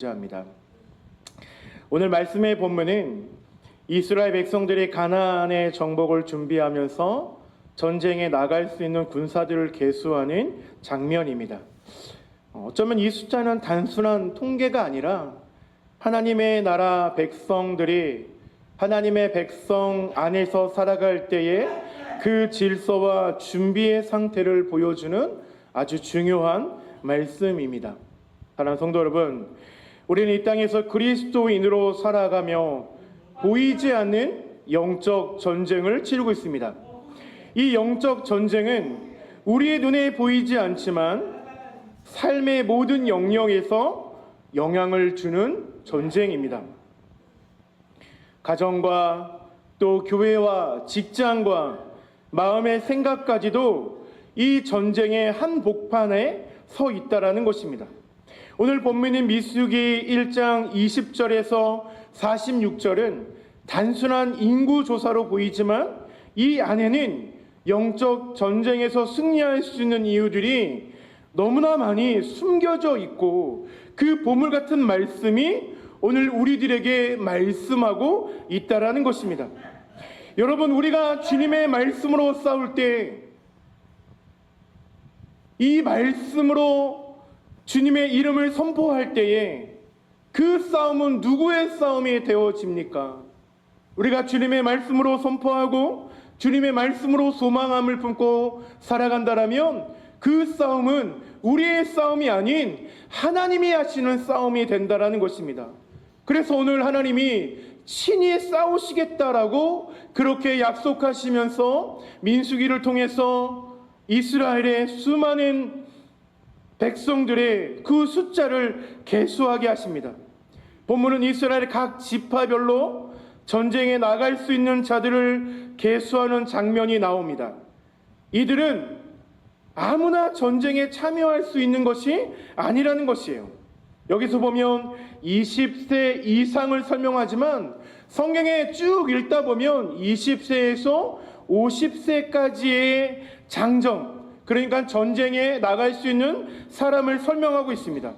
합니다. 오늘 말씀의 본문은 이스라엘 백성들이 가나안의 정복을 준비하면서 전쟁에 나갈 수 있는 군사들을 계수하는 장면입니다. 어쩌면 이 숫자는 단순한 통계가 아니라 하나님의 나라 백성들이 하나님의 백성 안에서 살아갈 때에 그 질서와 준비의 상태를 보여주는 아주 중요한 말씀입니다. 사랑하는 성도 여러분, 우리는 이 땅에서 그리스도인으로 살아가며 보이지 않는 영적 전쟁을 치르고 있습니다. 이 영적 전쟁은 우리의 눈에 보이지 않지만 삶의 모든 영역에서 영향을 주는 전쟁입니다. 가정과 또 교회와 직장과 마음의 생각까지도 이 전쟁의 한복판에 서 있다라는 것입니다. 오늘 본문인 민수기 1장 20절에서 46절은 단순한 인구 조사로 보이지만 이 안에는 영적 전쟁에서 승리할 수 있는 이유들이 너무나 많이 숨겨져 있고 그 보물 같은 말씀이 오늘 우리들에게 말씀하고 있다라는 것입니다. 여러분, 우리가 주님의 말씀으로 싸울 때 이 말씀으로 주님의 이름을 선포할 때에 그 싸움은 누구의 싸움이 되어집니까? 우리가 주님의 말씀으로 선포하고 주님의 말씀으로 소망함을 품고 살아간다라면 그 싸움은 우리의 싸움이 아닌 하나님이 하시는 싸움이 된다라는 것입니다. 그래서 오늘 하나님이 친히 싸우시겠다라고 그렇게 약속하시면서 민수기를 통해서 이스라엘의 수많은 백성들의 그 숫자를 계수하게 하십니다. 본문은 이스라엘의 각 지파별로 전쟁에 나갈 수 있는 자들을 계수하는 장면이 나옵니다. 이들은 아무나 전쟁에 참여할 수 있는 것이 아니라는 것이에요. 여기서 보면 20세 이상을 설명하지만 성경에 쭉 읽다 보면 20세에서 50세까지의 장정, 그러니까 전쟁에 나갈 수 있는 사람을 설명하고 있습니다.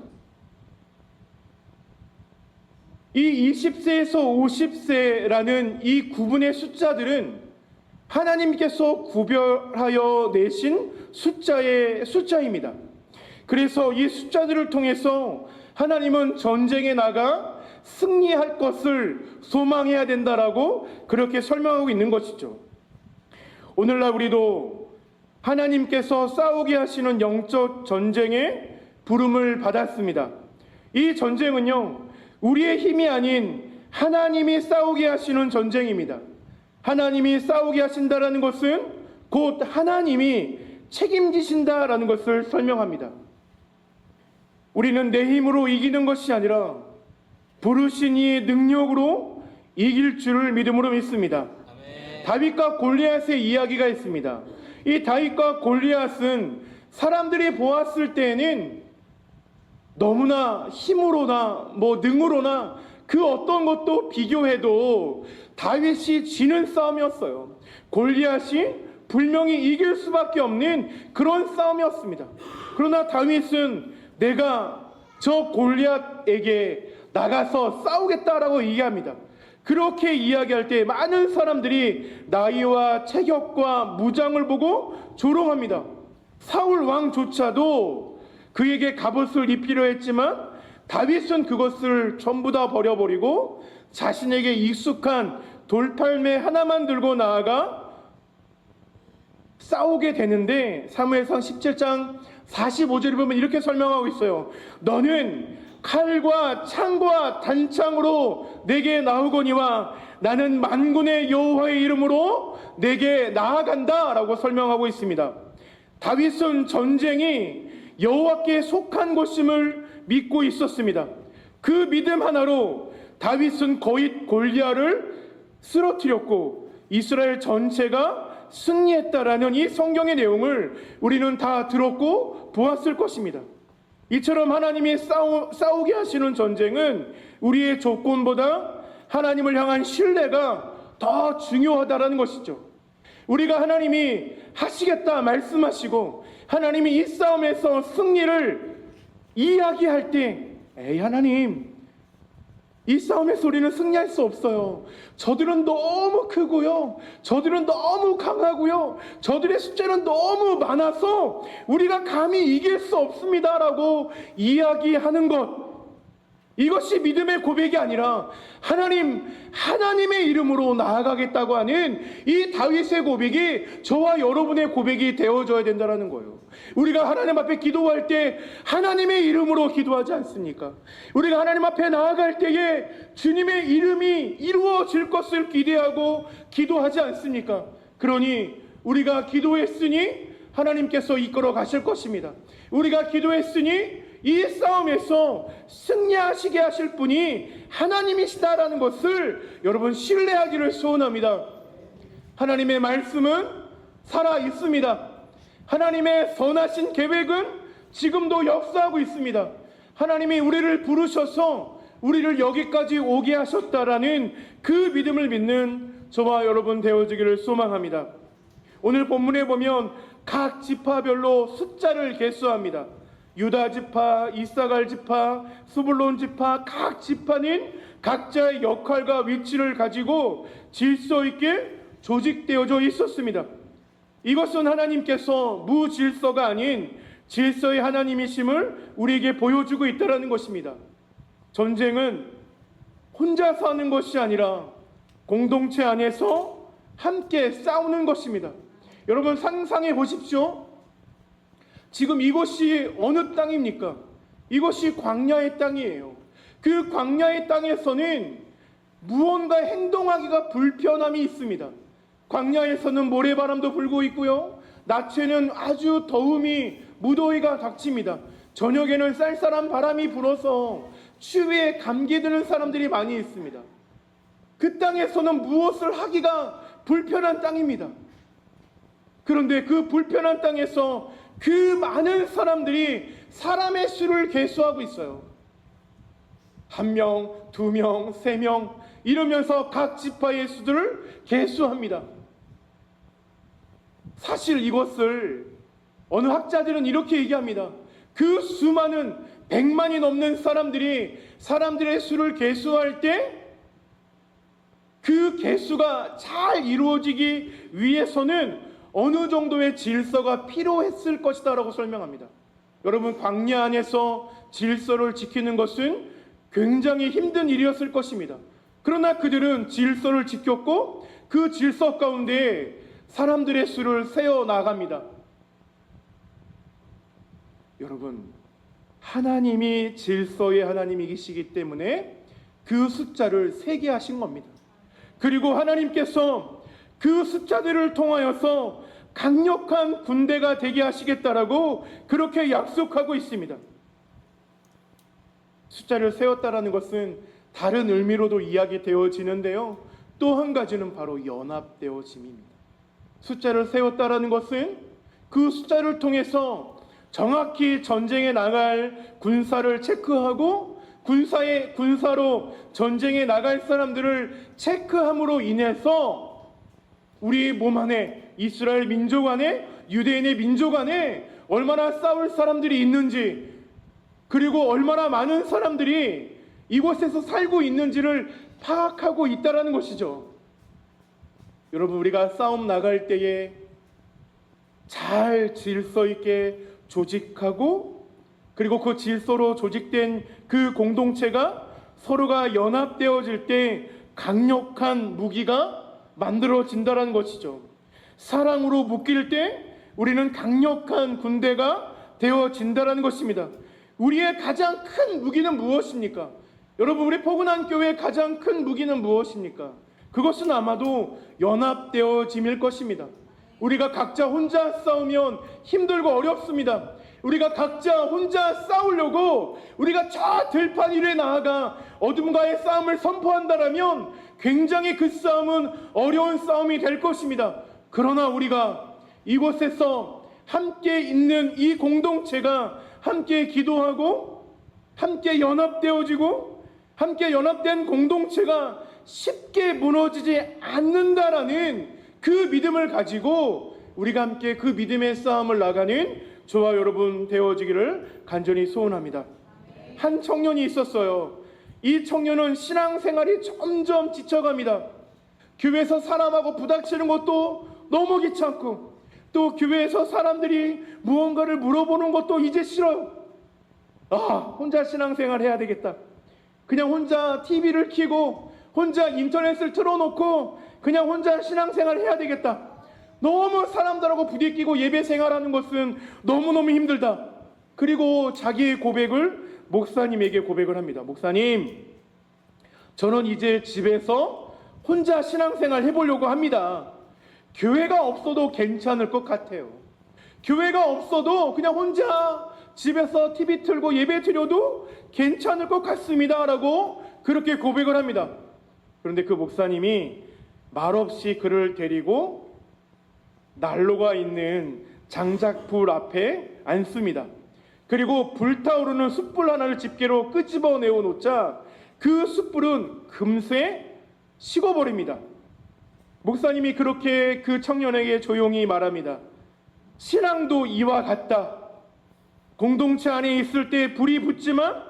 이 20세에서 50세라는 이 구분의 숫자들은 하나님께서 구별하여 내신 숫자입니다. 그래서 이 숫자들을 통해서 하나님은 전쟁에 나가 승리할 것을 소망해야 된다라고 그렇게 설명하고 있는 것이죠. 오늘날 우리도 하나님께서 싸우게 하시는 영적 전쟁에 부름을 받았습니다. 이 전쟁은요, 우리의 힘이 아닌 하나님이 싸우게 하시는 전쟁입니다. 하나님이 싸우게 하신다라는 것은 곧 하나님이 책임지신다라는 것을 설명합니다. 우리는 내 힘으로 이기는 것이 아니라 부르신 이의 능력으로 이길 줄을 믿음으로 믿습니다. 다윗과 골리앗의 이야기가 있습니다. 이 다윗과 골리앗은 사람들이 보았을 때에는 너무나 힘으로나 능으로나 그 어떤 것도 비교해도 다윗이 지는 싸움이었어요. 골리앗이 분명히 이길 수밖에 없는 그런 싸움이었습니다. 그러나 다윗은 내가 저 골리앗에게 나가서 싸우겠다라고 얘기합니다. 그렇게 이야기할 때 많은 사람들이 나이와 체격과 무장을 보고 조롱합니다. 사울 왕조차도 그에게 갑옷을 입히려 했지만 다윗은 그것을 전부 다 버려버리고 자신에게 익숙한 돌팔매 하나만 들고 나아가 싸우게 되는데 사무엘상 17장 45절에 보면 이렇게 설명하고 있어요. 너는 칼과 창과 단창으로 내게 나오거니와 나는 만군의 여호와의 이름으로 내게 나아간다 라고 설명하고 있습니다. 다윗은 전쟁이 여호와께 속한 것임을 믿고 있었습니다. 그 믿음 하나로 다윗은 거의 골리앗을 쓰러뜨렸고 이스라엘 전체가 승리했다라는 이 성경의 내용을 우리는 다 들었고 보았을 것입니다. 이처럼 하나님이 싸우게 하시는 전쟁은 우리의 조건보다 하나님을 향한 신뢰가 더 중요하다라는 것이죠. 우리가 하나님이 하시겠다 말씀하시고 하나님이 이 싸움에서 승리를 이야기할 때 에이 하나님 이 싸움의 소리는 승리할 수 없어요. 저들은 너무 크고요. 저들은 너무 강하고요. 저들의 숫자는 너무 많아서 우리가 감히 이길 수 없습니다라고 이야기하는 것. 이것이 믿음의 고백이 아니라 하나님의 이름으로 나아가겠다고 하는 이 다윗의 고백이 저와 여러분의 고백이 되어줘야 된다는 거예요. 우리가 하나님 앞에 기도할 때 하나님의 이름으로 기도하지 않습니까? 우리가 하나님 앞에 나아갈 때에 주님의 이름이 이루어질 것을 기대하고 기도하지 않습니까? 그러니 우리가 기도했으니 하나님께서 이끌어 가실 것입니다. 우리가 기도했으니 이 싸움에서 승리하시게 하실 분이 하나님이시다라는 것을 여러분 신뢰하기를 소원합니다. 하나님의 말씀은 살아 있습니다. 하나님의 선하신 계획은 지금도 역사하고 있습니다. 하나님이 우리를 부르셔서 우리를 여기까지 오게 하셨다라는 그 믿음을 믿는 저와 여러분 되어지기를 소망합니다. 오늘 본문에 보면 각 지파별로 숫자를 계수합니다. 유다 지파, 이사갈 지파, 스불론 지파, 각 지파는 각자의 역할과 위치를 가지고 질서 있게 조직되어져 있었습니다. 이것은 하나님께서 무질서가 아닌 질서의 하나님이심을 우리에게 보여주고 있다는 것입니다. 전쟁은 혼자서 하는 것이 아니라 공동체 안에서 함께 싸우는 것입니다. 여러분 상상해 보십시오. 지금 이곳이 어느 땅입니까? 이곳이 광야의 땅이에요. 그 광야의 땅에서는 무언가 행동하기가 불편함이 있습니다. 광야에서는 모래바람도 불고 있고요. 낮에는 아주 더움이 무더위가 닥칩니다. 저녁에는 쌀쌀한 바람이 불어서 추위에 감기 드는 사람들이 많이 있습니다. 그 땅에서는 무엇을 하기가 불편한 땅입니다. 그런데 그 불편한 땅에서 그 많은 사람들이 사람의 수를 계수하고 있어요. 1명, 2명, 3명 이러면서 각 지파의 수들을 계수합니다. 사실 이것을 어느 학자들은 이렇게 얘기합니다. 그 수많은 100만이 넘는 사람들이 사람들의 수를 계수할 때 그 계수가 잘 이루어지기 위해서는 어느 정도의 질서가 필요했을 것이다 라고 설명합니다. 여러분 광야 안에서 질서를 지키는 것은 굉장히 힘든 일이었을 것입니다. 그러나 그들은 질서를 지켰고 그 질서 가운데 사람들의 수를 세어 나갑니다. 여러분 하나님이 질서의 하나님이시기 때문에 그 숫자를 세게 하신 겁니다. 그리고 하나님께서 그 숫자들을 통하여서 강력한 군대가 되게 하시겠다라고 그렇게 약속하고 있습니다. 숫자를 세웠다라는 것은 다른 의미로도 이야기되어지는데요. 또 한 가지는 바로 연합되어짐입니다. 숫자를 세웠다라는 것은 그 숫자를 통해서 정확히 전쟁에 나갈 군사를 체크하고 군사로 전쟁에 나갈 사람들을 체크함으로 인해서 우리 몸 안에 이스라엘 민족 안에 유대인의 민족 안에 얼마나 싸울 사람들이 있는지 그리고 얼마나 많은 사람들이 이곳에서 살고 있는지를 파악하고 있다는 것이죠. 여러분 우리가 싸움 나갈 때에 잘 질서 있게 조직하고 그리고 그 질서로 조직된 그 공동체가 서로가 연합되어질 때 강력한 무기가 만들어진다는 것이죠. 사랑으로 묶일 때 우리는 강력한 군대가 되어진다는 것입니다. 우리의 가장 큰 무기는 무엇입니까? 여러분 우리 포근한 교회의 가장 큰 무기는 무엇입니까? 그것은 아마도 연합되어짐일 것입니다. 우리가 각자 혼자 싸우면 힘들고 어렵습니다. 우리가 각자 혼자 싸우려고 우리가 저 들판 위에 나아가 어둠과의 싸움을 선포한다라면 굉장히 그 싸움은 어려운 싸움이 될 것입니다. 그러나 우리가 이곳에서 함께 있는 이 공동체가 함께 기도하고 함께 연합되어지고 함께 연합된 공동체가 쉽게 무너지지 않는다라는 그 믿음을 가지고 우리가 함께 그 믿음의 싸움을 나가는 저와 여러분 되어지기를 간절히 소원합니다. 한 청년이 있었어요. 이 청년은 신앙생활이 점점 지쳐갑니다. 교회에서 사람하고 부닥치는 것도 너무 귀찮고, 또 교회에서 사람들이 무언가를 물어보는 것도 이제 싫어요. 혼자 신앙생활 해야 되겠다. 그냥 혼자 TV를 켜고 혼자 인터넷을 틀어놓고 그냥 혼자 신앙생활 해야 되겠다. 너무 사람들하고 부딪히고 예배 생활하는 것은 너무너무 힘들다. 그리고 자기의 고백을 목사님에게 고백을 합니다. 목사님, 저는 이제 집에서 혼자 신앙생활 해보려고 합니다. 교회가 없어도 괜찮을 것 같아요. 교회가 없어도 그냥 혼자 집에서 TV 틀고 예배 드려도 괜찮을 것 같습니다 라고 그렇게 고백을 합니다. 그런데 그 목사님이 말없이 그를 데리고 난로가 있는 장작불 앞에 앉습니다. 그리고 불타오르는 숯불 하나를 집게로 끄집어내어 놓자 그 숯불은 금세 식어버립니다. 목사님이 그렇게 그 청년에게 조용히 말합니다. 신앙도 이와 같다. 공동체 안에 있을 때 불이 붙지만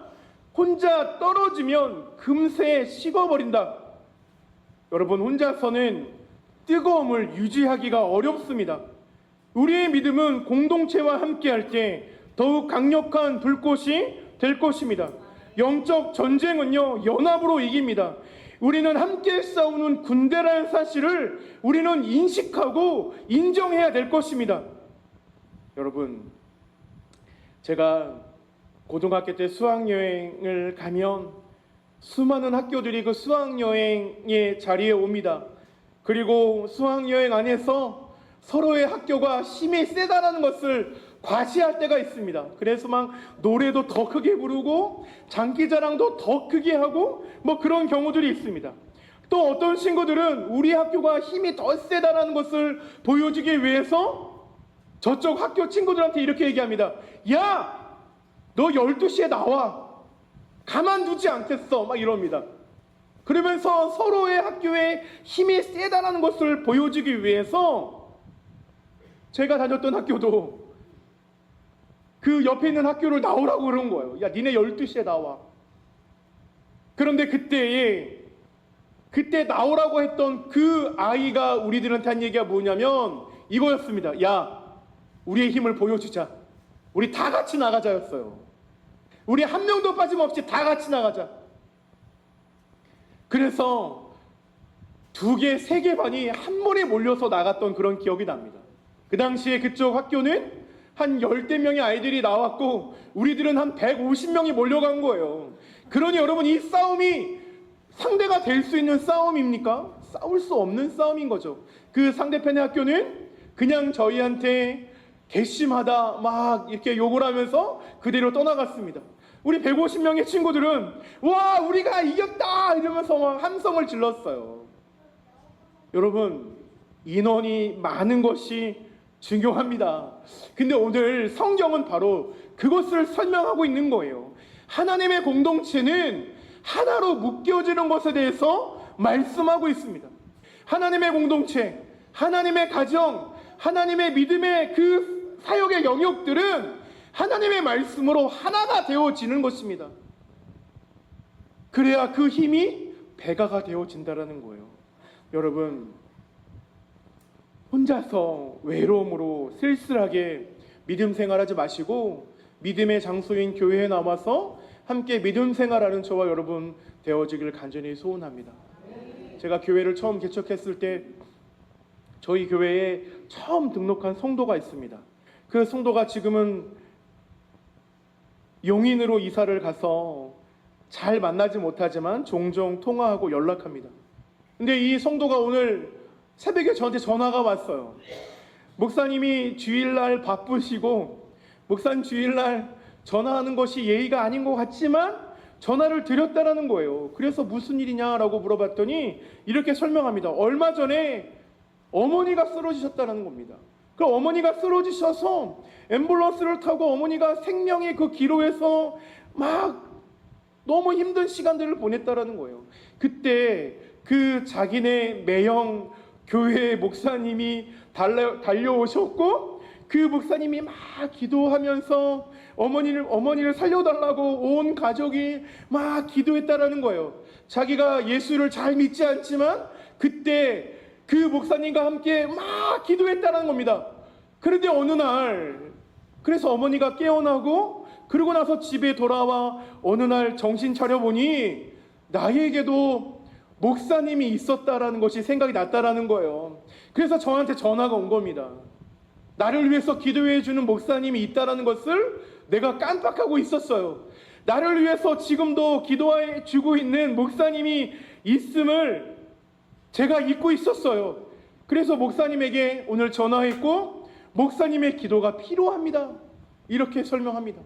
혼자 떨어지면 금세 식어버린다. 여러분, 혼자서는 뜨거움을 유지하기가 어렵습니다. 우리의 믿음은 공동체와 함께할 때 더욱 강력한 불꽃이 될 것입니다. 영적 전쟁은요, 연합으로 이깁니다. 우리는 함께 싸우는 군대라는 사실을 우리는 인식하고 인정해야 될 것입니다. 여러분, 제가 고등학교 때 수학여행을 가면 수많은 학교들이 그 수학여행의 자리에 옵니다. 그리고 수학여행 안에서 서로의 학교가 힘이 세다는 것을 과시할 때가 있습니다. 그래서 막 노래도 더 크게 부르고 장기자랑도 더 크게 하고 뭐 그런 경우들이 있습니다. 또 어떤 친구들은 우리 학교가 힘이 더 세다는 것을 보여주기 위해서 저쪽 학교 친구들한테 이렇게 얘기합니다. 야! 너 12시에 나와. 가만두지 않겠어. 막 이럽니다. 그러면서 서로의 학교에 힘이 세다는 것을 보여주기 위해서 제가 다녔던 학교도 그 옆에 있는 학교를 나오라고 그런 거예요. 야, 니네 12시에 나와. 그런데 그때 나오라고 했던 그 아이가 우리들한테 한 얘기가 뭐냐면 이거였습니다. 야, 우리의 힘을 보여주자. 우리 다 같이 나가자였어요. 우리 한 명도 빠짐없이 다 같이 나가자. 그래서 2개, 3개 반이 한 번에 몰려서 나갔던 그런 기억이 납니다. 그 당시에 그쪽 학교는 한 10대 명의 아이들이 나왔고 우리들은 한 150명이 몰려간 거예요. 그러니 여러분, 이 싸움이 상대가 될 수 있는 싸움입니까? 싸울 수 없는 싸움인 거죠. 그 상대편의 학교는 그냥 저희한테 괘씸하다 막 이렇게 욕을 하면서 그대로 떠나갔습니다. 우리 150명의 친구들은 와, 우리가 이겼다 이러면서 막 함성을 질렀어요. 여러분, 인원이 많은 것이 중요합니다. 근데 오늘 성경은 바로 그것을 설명하고 있는 거예요. 하나님의 공동체는 하나로 묶여지는 것에 대해서 말씀하고 있습니다. 하나님의 공동체, 하나님의 가정, 하나님의 믿음의 그 사역의 영역들은 하나님의 말씀으로 하나가 되어지는 것입니다. 그래야 그 힘이 배가가 되어진다는 거예요. 여러분, 혼자서 외로움으로 쓸쓸하게 믿음 생활하지 마시고 믿음의 장소인 교회에 나와서 함께 믿음 생활하는 저와 여러분 되어지기를 간절히 소원합니다. 제가 교회를 처음 개척했을 때 저희 교회에 처음 등록한 성도가 있습니다. 그 성도가 지금은 용인으로 이사를 가서 잘 만나지 못하지만 종종 통화하고 연락합니다. 근데 이 성도가 오늘 새벽에 저한테 전화가 왔어요. 목사님이 주일날 바쁘시고 목사님 주일날 전화하는 것이 예의가 아닌 것 같지만 전화를 드렸다라는 거예요. 그래서 무슨 일이냐라고 물어봤더니 이렇게 설명합니다. 얼마 전에 어머니가 쓰러지셨다는 겁니다. 그 어머니가 쓰러지셔서 앰뷸런스를 타고 어머니가 생명의 그 기로에서 막 너무 힘든 시간들을 보냈다라는 거예요. 그때 그 자기네 매형 교회 목사님이 달려오셨고 그 목사님이 막 기도하면서 어머니를 살려달라고 온 가족이 막 기도했다라는 거예요. 자기가 예수를 잘 믿지 않지만 그때 그 목사님과 함께 막 기도했다는 겁니다. 그런데 어느 날, 그래서 어머니가 깨어나고 그러고 나서 집에 돌아와 어느 날 정신 차려보니 나에게도 목사님이 있었다라는 것이 생각이 났다라는 거예요. 그래서 저한테 전화가 온 겁니다. 나를 위해서 기도해 주는 목사님이 있다라는 것을 내가 깜빡하고 있었어요. 나를 위해서 지금도 기도해 주고 있는 목사님이 있음을 제가 잊고 있었어요. 그래서 목사님에게 오늘 전화했고 목사님의 기도가 필요합니다. 이렇게 설명합니다.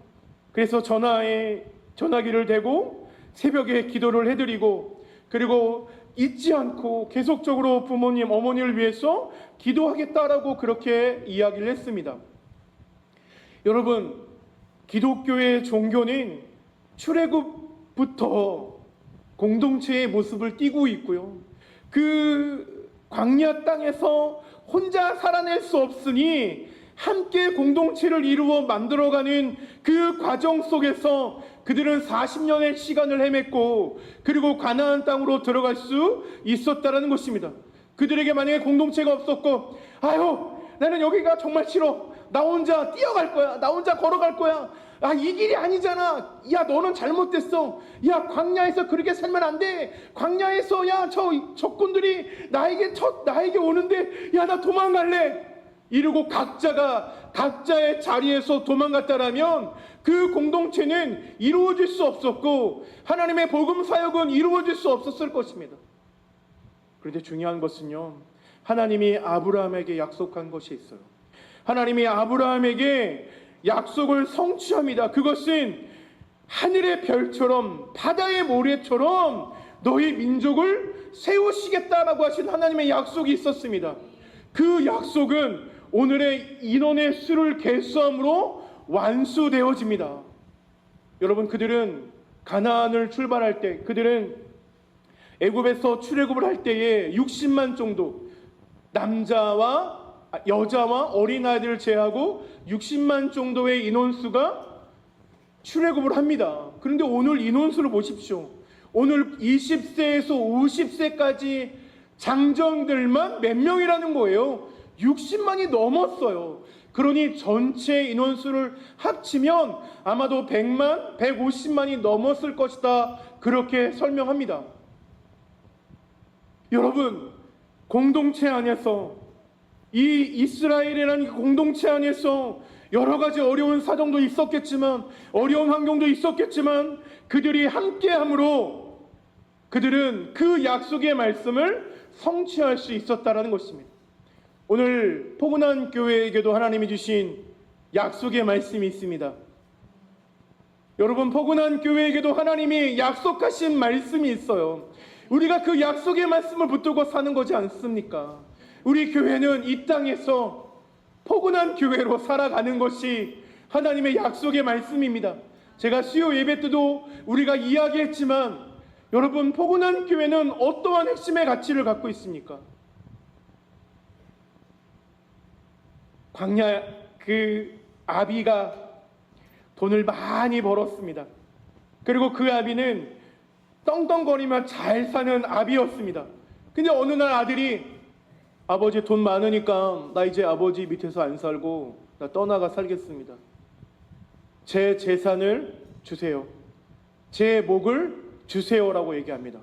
그래서 전화기를 대고 새벽에 기도를 해드리고 그리고 잊지 않고 계속적으로 부모님, 어머니를 위해서 기도하겠다라고 그렇게 이야기를 했습니다. 여러분, 기독교의 종교는 출애굽부터 공동체의 모습을 띠고 있고요. 그 광야 땅에서 혼자 살아낼 수 없으니 함께 공동체를 이루어 만들어가는 그 과정 속에서 그들은 40년의 시간을 헤맸고 그리고 가나안 땅으로 들어갈 수 있었다라는 것입니다. 그들에게 만약에 공동체가 없었고 아유 나는 여기가 정말 싫어, 나 혼자 뛰어갈 거야, 나 혼자 걸어갈 거야, 아 이 길이 아니잖아, 야 너는 잘못됐어, 야 광야에서 그렇게 살면 안 돼, 광야에서 야 저 적군들이 나에게 오는데 야 나 도망갈래, 이러고 각자가 각자의 자리에서 도망갔다라면 그 공동체는 이루어질 수 없었고 하나님의 복음 사역은 이루어질 수 없었을 것입니다. 그런데 중요한 것은요, 하나님이 아브라함에게 약속한 것이 있어요. 하나님이 아브라함에게 약속을 성취합니다. 그것은 하늘의 별처럼 바다의 모래처럼 너희 민족을 세우시겠다라고 하신 하나님의 약속이 있었습니다. 그 약속은 오늘의 인원의 수를 계수함으로 완수되어집니다. 여러분, 그들은 가나안을 출발할 때, 그들은 애굽에서 출애굽을 할 때에 60만 정도, 남자와 여자와 어린아이들을 제하고 60만 정도의 인원수가 출애굽을 합니다. 그런데 오늘 인원수를 보십시오. 오늘 20세에서 50세까지 장정들만 몇 명이라는 거예요. 60만이 넘었어요. 그러니 전체 인원수를 합치면 아마도 100만, 150만이 넘었을 것이다. 그렇게 설명합니다. 여러분, 공동체 안에서 이 이스라엘이라는 공동체 안에서 여러 가지 어려운 사정도 있었겠지만, 어려운 환경도 있었겠지만 그들이 함께함으로 그들은 그 약속의 말씀을 성취할 수 있었다라는 것입니다. 오늘 포근한 교회에게도 하나님이 주신 약속의 말씀이 있습니다. 여러분, 포근한 교회에게도 하나님이 약속하신 말씀이 있어요. 우리가 그 약속의 말씀을 붙들고 사는 거지 않습니까? 우리 교회는 이 땅에서 포근한 교회로 살아가는 것이 하나님의 약속의 말씀입니다. 제가 수요 예배 때도 우리가 이야기했지만 여러분, 포근한 교회는 어떠한 핵심의 가치를 갖고 있습니까? 광야 그 아비가 돈을 많이 벌었습니다. 그리고 그 아비는 떵떵거리며 잘 사는 아비였습니다. 근데 어느 날 아들이 아버지 돈 많으니까 나 이제 아버지 밑에서 안 살고 나 떠나가 살겠습니다. 제 재산을 주세요. 제 목을 주세요라고 얘기합니다.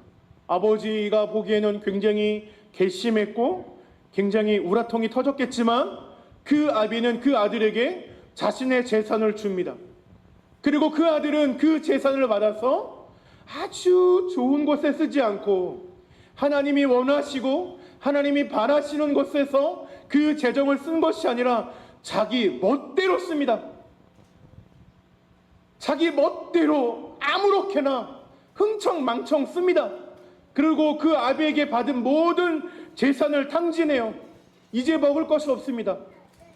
아버지가 보기에는 굉장히 괘씸했고 굉장히 우라통이 터졌겠지만 그 아비는 그 아들에게 자신의 재산을 줍니다. 그리고 그 아들은 그 재산을 받아서 아주 좋은 곳에 쓰지 않고 하나님이 원하시고 하나님이 바라시는 곳에서 그 재정을 쓴 것이 아니라 자기 멋대로 씁니다. 자기 멋대로 아무렇게나 흥청망청 씁니다. 그리고 그 아비에게 받은 모든 재산을 탕진해요. 이제 먹을 것이 없습니다.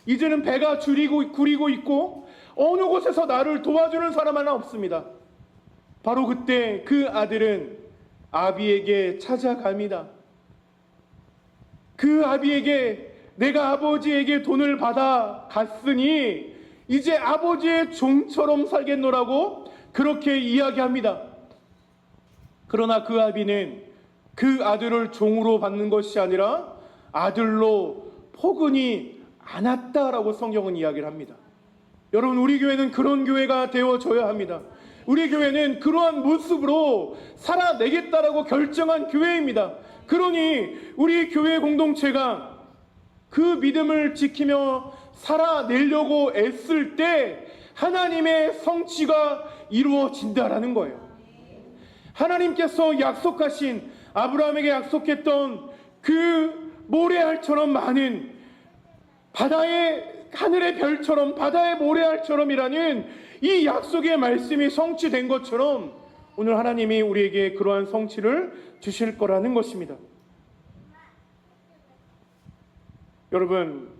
이제는 배가 구리고 있고 어느 곳에서 나를 도와주는 사람 하나 없습니다. 바로 그때 그 아들은 아비에게 찾아갑니다. 그 아비에게 내가 아버지에게 돈을 받아 갔으니 이제 아버지의 종처럼 살겠노라고 그렇게 이야기합니다. 그러나 그 아비는 그 아들을 종으로 받는 것이 아니라 아들로 포근히 안았다라고 성경은 이야기를 합니다. 여러분, 우리 교회는 그런 교회가 되어줘야 합니다. 우리 교회는 그러한 모습으로 살아내겠다라고 결정한 교회입니다. 그러니 우리 교회 공동체가 그 믿음을 지키며 살아내려고 애쓸 때 하나님의 성취가 이루어진다라는 거예요. 하나님께서 약속하신, 아브라함에게 약속했던 그 모래알처럼 많은, 하늘의 별처럼 바다의 모래알처럼이라는 이 약속의 말씀이 성취된 것처럼 오늘 하나님이 우리에게 그러한 성취를 주실 거라는 것입니다. 여러분,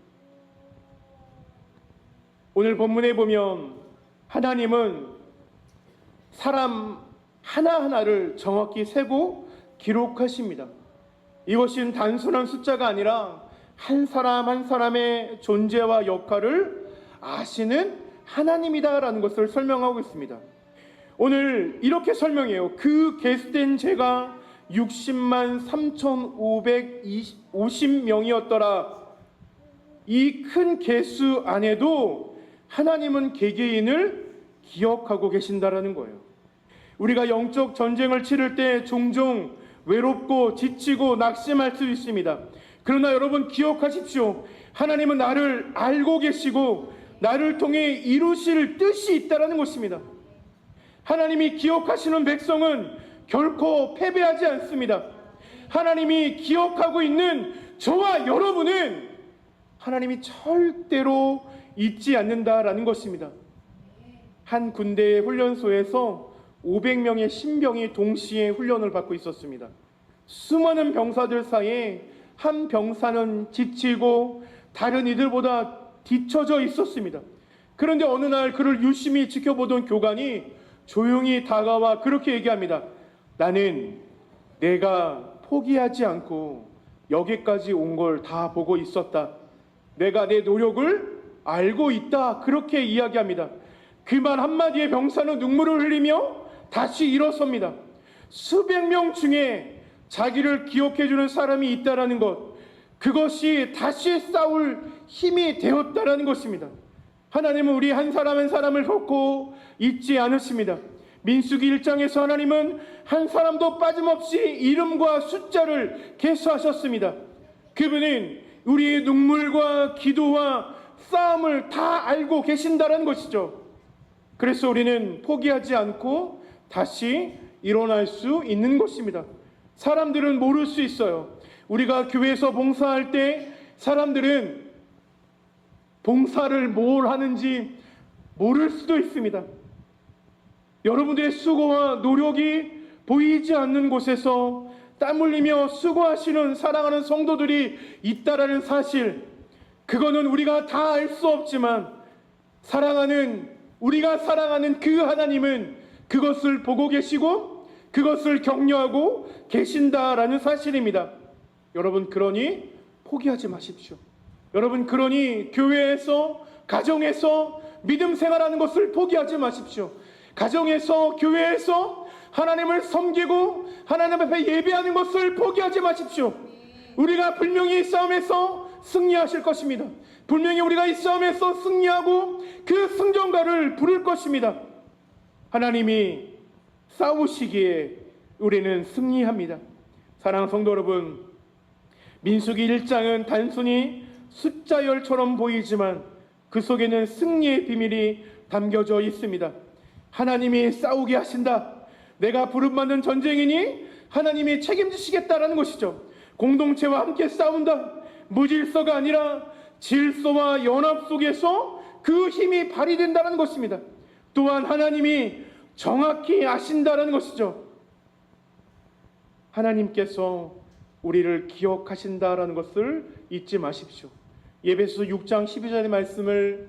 오늘 본문에 보면 하나님은 사람 하나하나를 정확히 세고 기록하십니다. 이것은 단순한 숫자가 아니라 한 사람 한 사람의 존재와 역할을 아시는 하나님이다라는 것을 설명하고 있습니다. 오늘 이렇게 설명해요. 그 계수된 죄가 60만 3,550명이었더라. 이 큰 계수 안에도 하나님은 개개인을 기억하고 계신다라는 거예요. 우리가 영적 전쟁을 치를 때 종종 외롭고 지치고 낙심할 수 있습니다. 그러나 여러분, 기억하십시오. 하나님은 나를 알고 계시고 나를 통해 이루실 뜻이 있다라는 것입니다. 하나님이 기억하시는 백성은 결코 패배하지 않습니다. 하나님이 기억하고 있는 저와 여러분은 하나님이 절대로 잊지 않는다라는 것입니다. 한 군대의 훈련소에서 500명의 신병이 동시에 훈련을 받고 있었습니다. 수많은 병사들 사이에 한 병사는 지치고 다른 이들보다 뒤처져 있었습니다. 그런데 어느 날 그를 유심히 지켜보던 교관이 조용히 다가와 그렇게 얘기합니다. 나는 내가 포기하지 않고 여기까지 온 걸 다 보고 있었다. 내가 내 노력을 알고 있다. 그렇게 이야기합니다. 그 말 한마디에 병사는 눈물을 흘리며 다시 일어섭니다. 수백 명 중에 자기를 기억해주는 사람이 있다라는 것, 그것이 다시 싸울 힘이 되었다라는 것입니다. 하나님은 우리 한 사람 한 사람을 결코 잊지 않으십니다. 민수기 1장에서 하나님은 한 사람도 빠짐없이 이름과 숫자를 계수하셨습니다. 그분은 우리의 눈물과 기도와 싸움을 다 알고 계신다는 것이죠. 그래서 우리는 포기하지 않고 다시 일어날 수 있는 것입니다. 사람들은 모를 수 있어요. 우리가 교회에서 봉사할 때 사람들은 봉사를 뭘 하는지 모를 수도 있습니다. 여러분들의 수고와 노력이 보이지 않는 곳에서 땀 흘리며 수고하시는 사랑하는 성도들이 있다라는 사실, 그거는 우리가 다 알 수 없지만 우리가 사랑하는 그 하나님은 그것을 보고 계시고 그것을 격려하고 계신다라는 사실입니다. 여러분, 그러니 포기하지 마십시오. 여러분, 그러니 교회에서, 가정에서 믿음 생활하는 것을 포기하지 마십시오. 가정에서, 교회에서 하나님을 섬기고 하나님 앞에 예배하는 것을 포기하지 마십시오. 우리가 분명히 이 싸움에서 승리하실 것입니다. 분명히 우리가 이 싸움에서 승리하고 그 승전가를 부를 것입니다. 하나님이 싸우시기에 우리는 승리합니다. 사랑하는 성도 여러분, 민수기 1장은 단순히 숫자열처럼 보이지만 그 속에는 승리의 비밀이 담겨져 있습니다. 하나님이 싸우게 하신다. 내가 부름받는 전쟁이니 하나님이 책임지시겠다라는 것이죠. 공동체와 함께 싸운다. 무질서가 아니라 질서와 연합 속에서 그 힘이 발휘된다는 것입니다. 또한 하나님이 정확히 아신다는 것이죠. 하나님께서 우리를 기억하신다라는 것을 잊지 마십시오. 에베소 6장 12절의 말씀을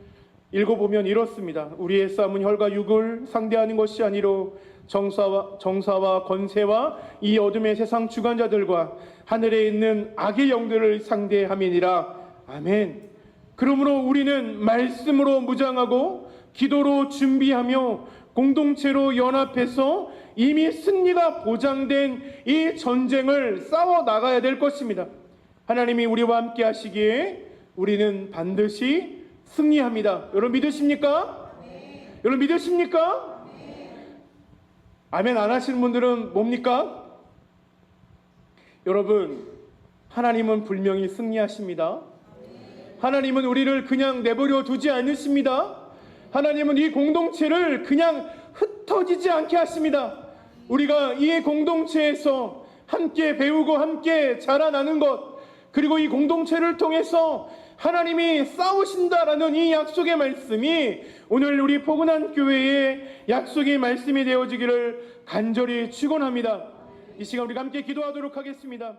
읽어보면 이렇습니다. 우리의 싸움은 혈과 육을 상대하는 것이 아니로 정사와 권세와 이 어둠의 세상 주관자들과 하늘에 있는 악의 영들을 상대함이니라. 아멘. 그러므로 우리는 말씀으로 무장하고 기도로 준비하며 공동체로 연합해서 이미 승리가 보장된 이 전쟁을 싸워 나가야 될 것입니다. 하나님이 우리와 함께 하시기에 우리는 반드시 승리합니다. 여러분 믿으십니까? 네. 여러분 믿으십니까? 네. 아멘 안 하시는 분들은 뭡니까? 여러분, 하나님은 분명히 승리하십니다. 하나님은 우리를 그냥 내버려 두지 않으십니다. 하나님은 이 공동체를 그냥 흩어지지 않게 하십니다. 우리가 이 공동체에서 함께 배우고 함께 자라나는 것, 그리고 이 공동체를 통해서 하나님이 싸우신다라는 이 약속의 말씀이 오늘 우리 포근한 교회의 약속의 말씀이 되어지기를 간절히 축원합니다. 이 시간 우리가 함께 기도하도록 하겠습니다.